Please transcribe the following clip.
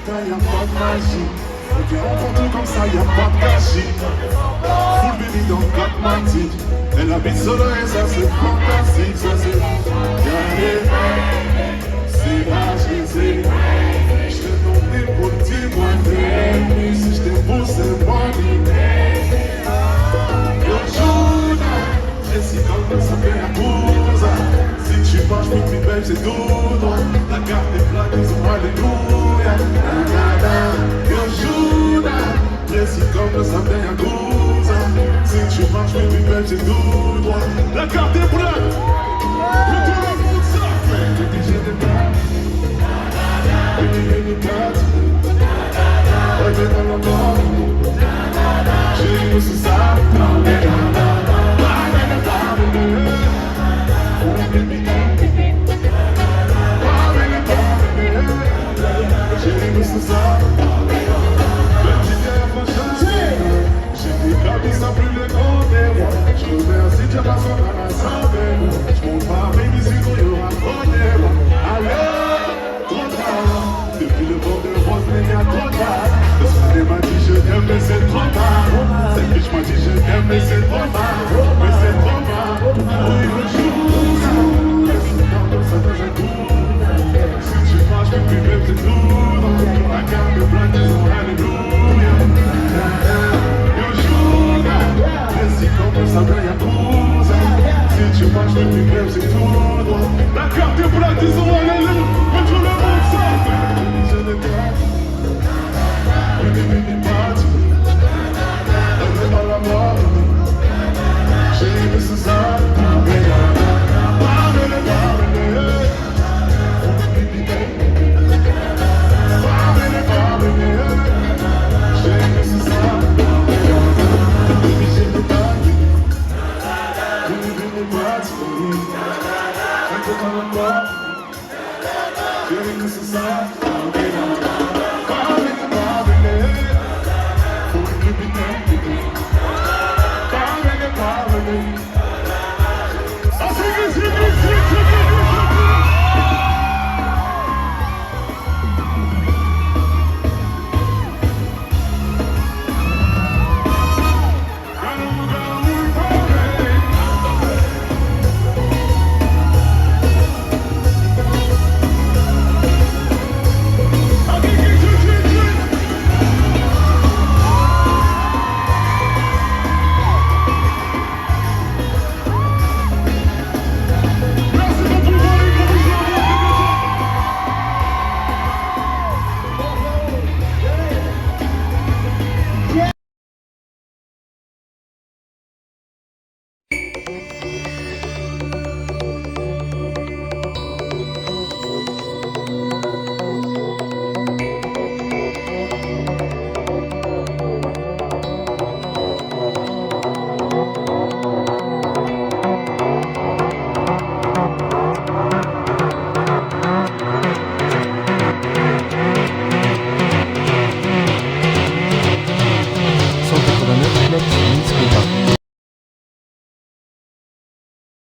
détails, y'a pas de magie. On te rencontre comme ça, y'a pas de gâchis. Full baby dans 4 matiques. Elle habite solo et ça c'est fantastique. Ça c'est. Y'a c'est pas je t'ai demandé pour témoigner. Si je t'ai poussé, money. Yo, Juda, Jessica, ça fait la cause. Si tu marches, plus plus belle, c'est tout droit. La carte est plate, ils ont alléluia. Yo, Juda, Jessica, ça fait la cause. Si tu marches, plus plus belle, c'est tout droit. La carte est plate. Tout le monde ça fait. J'ai des plats. Baby, cut. Baby, dans le corps. J'ai dit, c'est ça. Mais c'est trop tard. Cette bitch m'a dit je t'aime mais c'est trop tard. Mais c'est trop tard. Oui le jour ça fait un coup. Si tu marches mais plus belle c'est tout. La carte est pleine disons alléluia. Yo Juda, si comme ça fait un coup. Si tu marches mais plus belle c'est tout. La carte est pleine disons alléluia. Mais tout le monde ça fait. Je ne t'aime. Baby party. Minsk